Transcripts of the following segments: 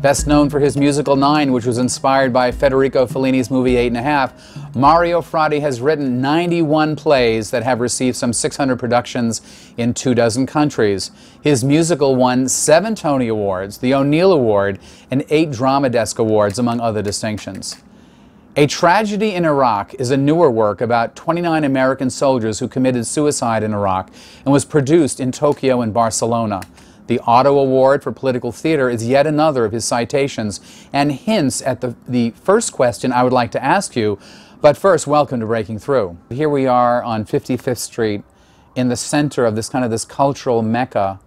Best known for his musical Nine, which was inspired by Federico Fellini's movie 8½, Mario Fratti has written 91 plays that have received some 600 productions in 24 countries. His musical won 7 Tony Awards, the O'Neill Award, and 8 Drama Desk Awards, among other distinctions. A Tragedy in Iraq is a newer work about 29 American soldiers who committed suicide in Iraq and was produced in Tokyo and Barcelona. The Otto Award for Political Theater is yet another of his citations and hints at the first question I would like to ask you. But first, welcome to Breaking Through. Here we are on 55th Street in the center of this cultural mecca.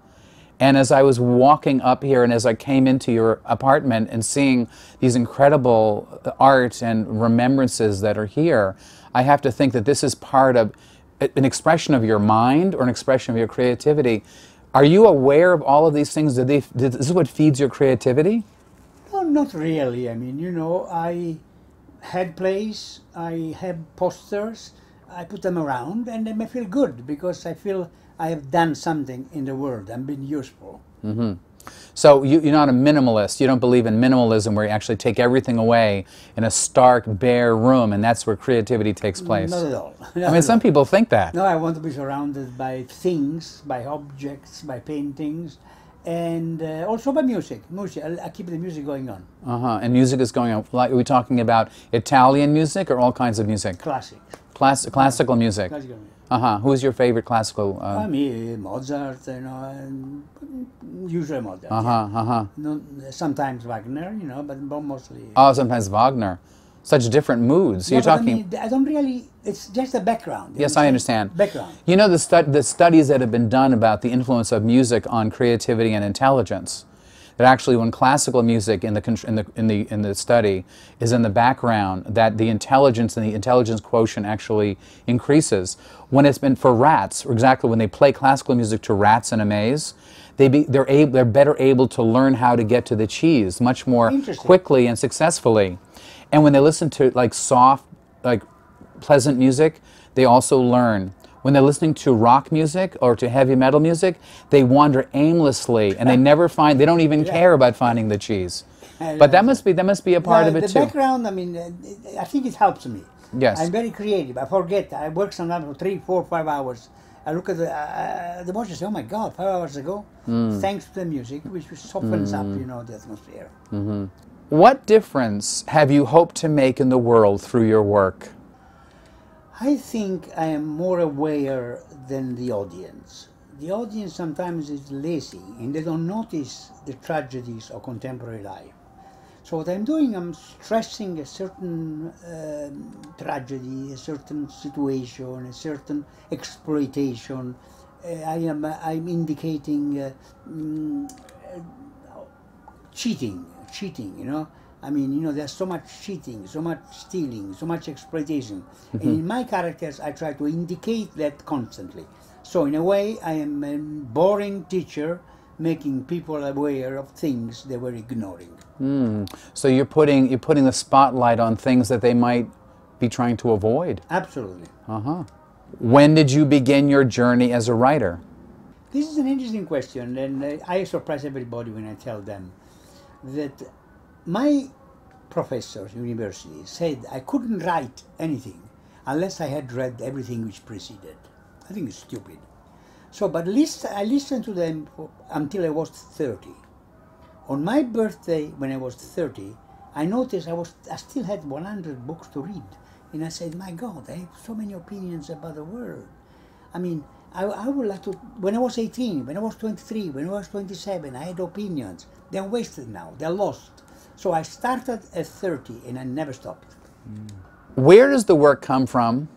And as I was walking up here and as I came into your apartment and seeing these incredible art and remembrances that are here, I have to think that this is part of an expression of your mind or an expression of your creativity. Are you aware of all of these things? This is what feeds your creativity? No, not really. I mean, you know, I had plays, I have posters, I put them around, and then I feel good because I feel I have done something in the world. I'm being useful. Mm-hmm. So you're not a minimalist. You don't believe in minimalism where you actually take everything away in a stark, bare room, and that's where creativity takes place. Not at all. I mean, some people think that. No, I want to be surrounded by things, by objects, by paintings, and also by music. I keep the music going on. And music is going on. Like, are we talking about Italian music or all kinds of music? Classic. Classical music. Classical music. Who's your favorite classical? I mean, Mozart, you know, and usually Mozart. No, sometimes Wagner, you know, but mostly. Oh, sometimes Wagner. Such different moods. Yeah, You're talking. I mean, I don't really. It's just a background. Yes, I understand. Background. You know the studies that have been done about the influence of music on creativity and intelligence. That actually, when classical music in the study is in the background, that the intelligence and the intelligence quotient actually increases. When it's been for rats, or exactly when they play classical music to rats in a maze, they're better able to learn how to get to the cheese much more quickly and successfully. And when they listen to like soft, like pleasant music, they also learn. When they're listening to rock music or to heavy metal music, they wander aimlessly and they never find, they don't even care about finding the cheese. But that must be a part of it too. The background, I mean, I think it helps me. Yes. I'm very creative. I forget. I work sometimes for 3, 4, 5 hours. I look at the watch and say, oh my God, 5 hours ago, thanks to the music, which softens up, you know, the atmosphere. What difference have you hoped to make in the world through your work? I think I am more aware than the audience. The audience sometimes is lazy and they don't notice the tragedies of contemporary life. So what I'm doing, I'm stressing a certain tragedy, a certain situation, a certain exploitation. I'm indicating cheating, you know. I mean, you know, there's so much cheating, so much stealing, so much exploitation. And in my characters, I try to indicate that constantly. So in a way, I am a boring teacher making people aware of things they were ignoring. So you're putting the spotlight on things that they might be trying to avoid. Absolutely. When did you begin your journey as a writer? This is an interesting question, and I surprise everybody when I tell them that my professors in university said I couldn't write anything unless I had read everything which preceded. I think it's stupid. So, but at least I listened to them until I was 30. On my birthday, when I was 30, I noticed I still had 100 books to read. And I said, my God, I have so many opinions about the world. I mean, I would like to, when I was 18, when I was 23, when I was 27, I had opinions. They're wasted now, they're lost. So I started at 30 and I never stopped. Where does the work come from?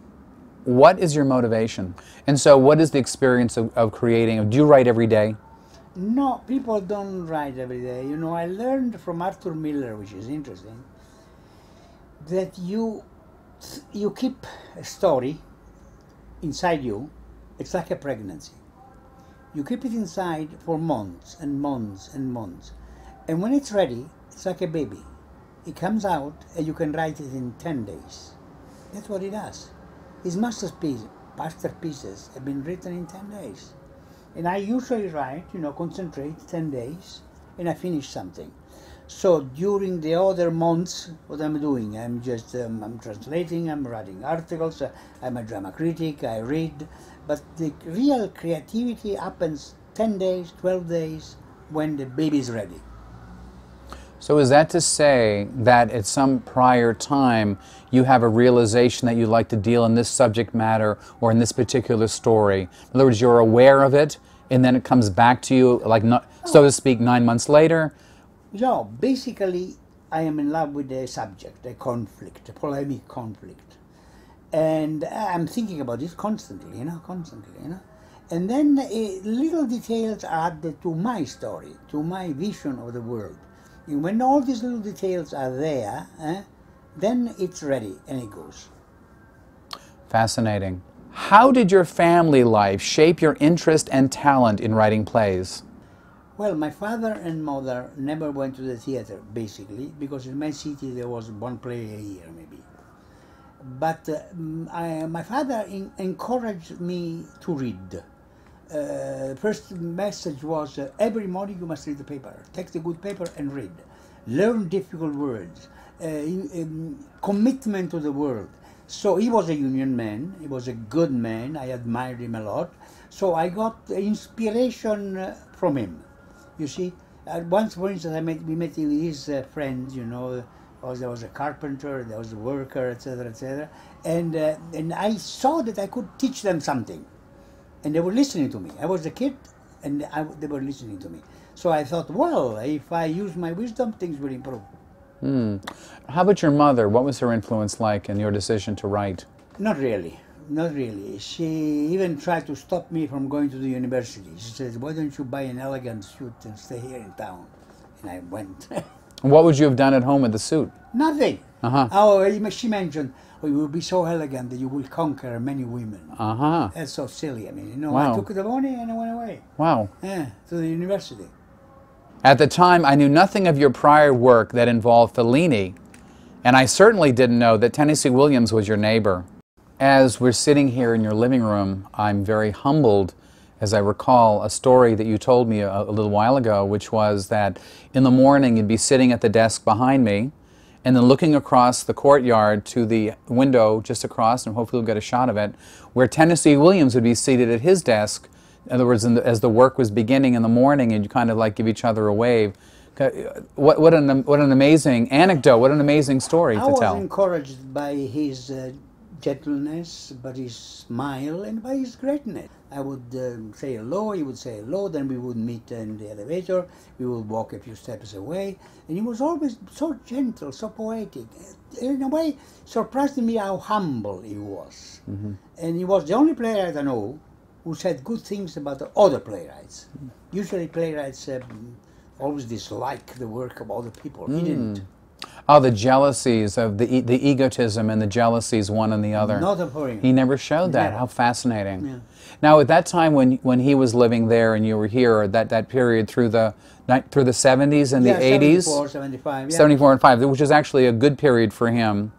What is your motivation? And so what is the experience of creating? Do you write every day? No, people don't write every day. You know, I learned from Arthur Miller, which is interesting, that you keep a story inside you. It's like a pregnancy. You keep it inside for months and months and months. And when it's ready, it's like a baby. It comes out and you can write it in 10 days. That's what it does. His masterpieces have been written in 10 days. And I usually write, you know, concentrate 10 days, and I finish something. So during the other months, what I'm doing, I'm just I'm translating, I'm writing articles, I'm a drama critic, I read, but the real creativity happens 10 days, 12 days when the baby is ready. So is that to say that at some prior time you have a realization that you'd like to deal in this subject matter or in this particular story? In other words, you're aware of it and then it comes back to you, like, so to speak, 9 months later? Yeah, basically I am in love with the subject, a conflict, a polemic conflict. And I'm thinking about this constantly, constantly. And then little details are added to my story, to my vision of the world. And when all these little details are there, then it's ready and it goes. Fascinating. How did your family life shape your interest and talent in writing plays? Well, my father and mother never went to the theater, basically, because in my city there was one play a year, maybe. But my father encouraged me to read. First message was, every morning you must read the paper. Take the good paper and read. Learn difficult words. Commitment to the world. So he was a union man. He was a good man. I admired him a lot. So I got inspiration from him. You see, once, for instance, we met his friends, there was a carpenter, there was a worker, etc., etc. And I saw that I could teach them something. And they were listening to me. I was a kid, and they were listening to me. So I thought, well, if I use my wisdom, things will improve. How about your mother? What was her influence like in your decision to write? Not really. Not really. She even tried to stop me from going to the university. She said, why don't you buy an elegant suit and stay here in town? And I went. What would you have done at home with the suit? Nothing. Oh, she mentioned, oh, you will be so elegant that you will conquer many women. That's so silly. I mean, Wow. I took the money and I went away. Wow. Yeah, to the university. At the time, I knew nothing of your prior work that involved Fellini, and I certainly didn't know that Tennessee Williams was your neighbor. As we're sitting here in your living room, I'm very humbled as I recall a story that you told me a little while ago, which was that in the morning you'd be sitting at the desk behind me and then looking across the courtyard to the window just across, and hopefully we'll get a shot of it, where Tennessee Williams would be seated at his desk. In other words, as the work was beginning in the morning, and you kind of like give each other a wave. What an amazing anecdote, what an amazing story to tell. I was encouraged by his gentleness, by his smile, and by his greatness. I would say hello, he would say hello, then we would meet in the elevator, we would walk a few steps away, and he was always so gentle, so poetic. In a way, surprised me how humble he was. And he was the only playwright I know who said good things about the other playwrights. Usually playwrights always dislike the work of other people. He didn't. Oh, the jealousies of the egotism and the jealousies one and the other. Not of him. He never showed that. Never. How fascinating. Yeah. Now, at that time when he was living there and you were here, that period through the 70s and the 80s, 74, 75, yeah. 74 and 5, which is actually a good period for him.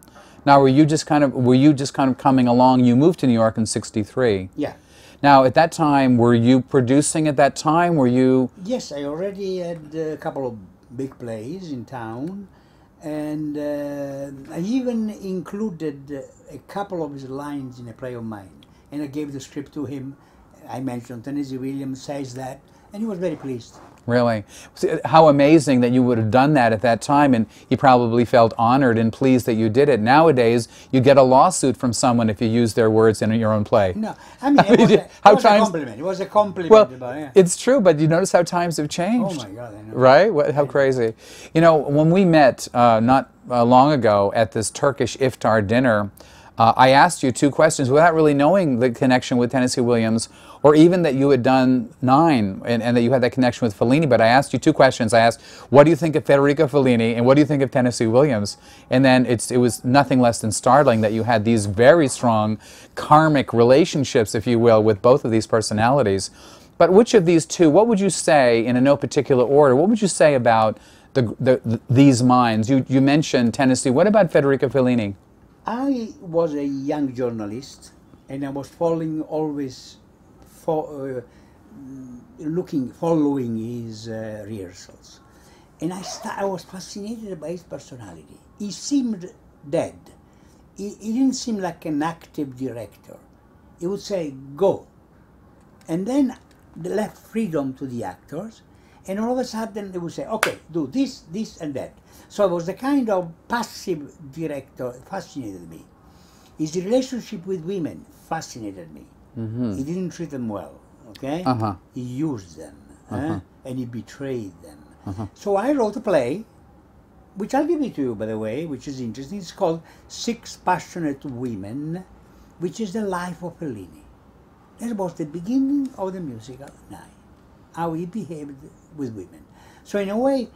Now, were you just kind of coming along? You moved to New York in '63. Yeah. Now, at that time, were you producing at that time? Were you? Yes, I already had a couple of big plays in town, and I even included a couple of his lines in a play of mine. And I gave the script to him. I mentioned Tennessee Williams says that, and he was very pleased. Really? How amazing that you would have done that at that time, and he probably felt honored and pleased that you did it. Nowadays, you get a lawsuit from someone if you use their words in your own play. No, I mean, it was a compliment. It was a compliment. Well, yeah. It's true, but you notice how times have changed. Oh my God, I know. Right? How crazy. You know, when we met not long ago at this Turkish iftar dinner, I asked you two questions without really knowing the connection with Tennessee Williams, or even that you had done 9 and that you had that connection with Fellini. But I asked you two questions. I asked, what do you think of Federico Fellini, and what do you think of Tennessee Williams? And then it was nothing less than startling that you had these very strong karmic relationships, if you will, with both of these personalities. But which of these two, what would you say, in no particular order, what would you say about these minds? You mentioned Tennessee. What about Federico Fellini? I was a young journalist, and I was always following his rehearsals. And I was fascinated by his personality. He seemed dead. He didn't seem like an active director. He would say, go. And then they left freedom to the actors, and all of a sudden they would say, okay, do this, this, and that. So it was the kind of passive director fascinated me. His relationship with women fascinated me. He didn't treat them well, okay? He used them, and he betrayed them. So I wrote a play, which I'll give it to you, by the way, which is interesting. It's called Six Passionate Women, which is the life of Fellini. That was the beginning of the musical Nine, how he behaved with women. So in a way,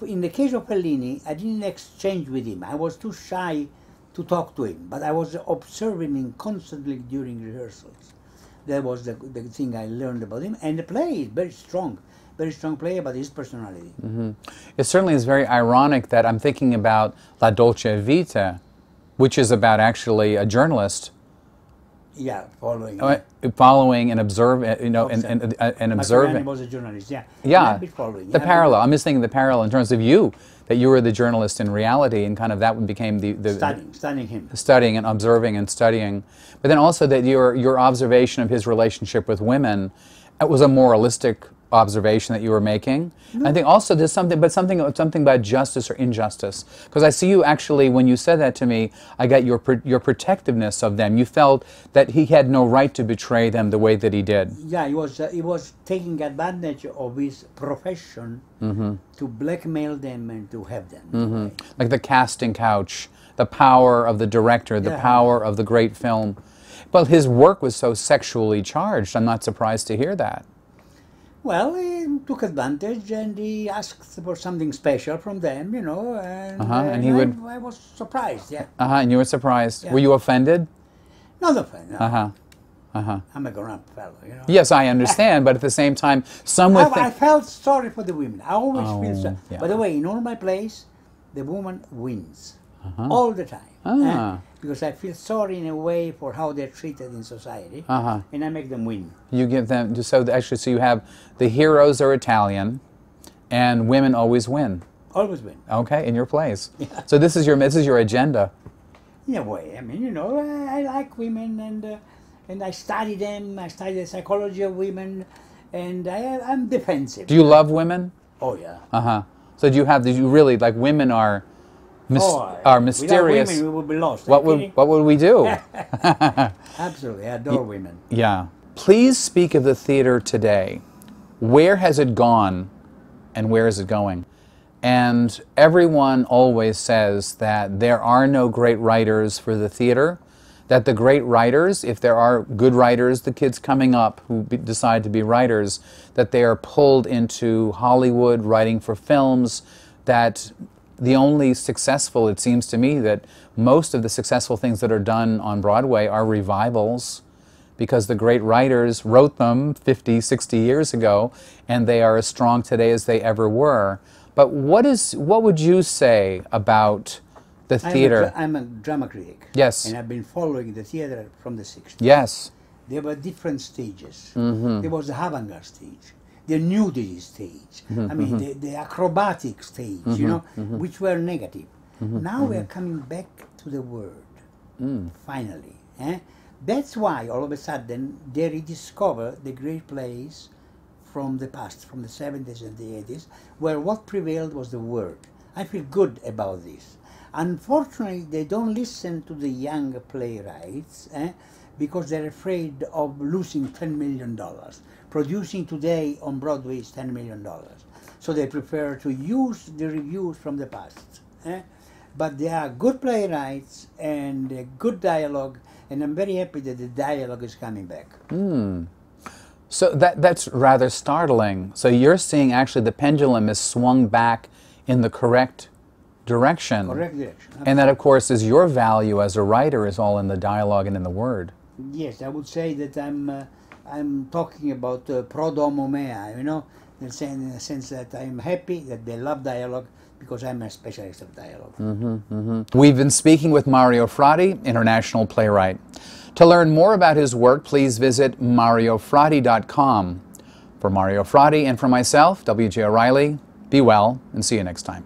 in the case of Fellini, I didn't exchange with him. I was too shy to talk to him, but I was observing him constantly during rehearsals. That was the thing I learned about him. And the play is very strong play about his personality. It certainly is very ironic that I'm thinking about La Dolce Vita, which is about actually a journalist. Yeah, following And observing, you know, and observing. He was a journalist, yeah. Yeah, following. the parallel. I'm just thinking the parallel in terms of you, that you were the journalist in reality, and kind of that became the studying him. Studying and observing and studying. But then also that your observation of his relationship with women, it was a moralistic observation that you were making. I think also there's something about justice or injustice, because I see you actually, when you said that to me, I got your protectiveness of them. You felt that he had no right to betray them the way that he did. Yeah, he was taking advantage of his profession to blackmail them and to have them. Like the casting couch, the power of the director, the power of the great film. But his work was so sexually charged. I'm not surprised to hear that. Well, he took advantage and he asked for something special from them, you know, and I was surprised, yeah. And you were surprised. Yeah. Were you offended? Not offended, no. I'm a grown-up fellow, you know. Yes, I understand, but at the same time, some would think... I felt sorry for the women. I always feel sorry. Yeah. By the way, in all my plays, the woman wins all the time. Because I feel sorry in a way for how they're treated in society, and I make them win. You give them, so you have the heroes are Italian, and women always win. Always win. Okay, in your plays. Yeah. So this is your agenda. In a way, I mean, you know, I like women, and I study them. I study the psychology of women, and I'm defensive. Do you love women? Oh yeah. So do you really, like, women are mysterious? Without women, we would be lost. What would we do? Absolutely, I adore women. Yeah. Please speak of the theater today. Where has it gone, and where is it going? And everyone always says that there are no great writers for the theater, that the great writers, if there are good writers, the kids coming up who decide to be writers, that they are pulled into Hollywood, writing for films, that the only successful, it seems to me, that most of the successful things that are done on Broadway are revivals, because the great writers wrote them 50, 60 years ago, and they are as strong today as they ever were. But what would you say about the theater? I'm a drama critic. Yes. And I've been following the theater from the 60s. Yes. There were different stages. There was the avant-garde stage, the nudity stage, I mean, the acrobatic stage, you know, which were negative. Now we are coming back to the word, finally. That's why, all of a sudden, they rediscover the great plays from the past, from the 70s and the 80s, where what prevailed was the word. I feel good about this. Unfortunately, they don't listen to the young playwrights, because they're afraid of losing $10 million. Producing today on Broadway is $10 million. So they prefer to use the reviews from the past. But they are good playwrights and good dialogue, and I'm very happy that the dialogue is coming back. So that's rather startling. So you're seeing actually the pendulum is swung back in the correct direction. Correct direction. Absolutely. And that, of course, is your value as a writer, is all in the dialogue and in the word. Yes, I would say that I'm talking about pro domo mea, you know, in the sense that I'm happy that they love dialogue, because I'm a specialist of dialogue. We've been speaking with Mario Fratti, international playwright. To learn more about his work, please visit mariofratti.com. For Mario Fratti and for myself, W J O Reilly, Be well, and see you next time.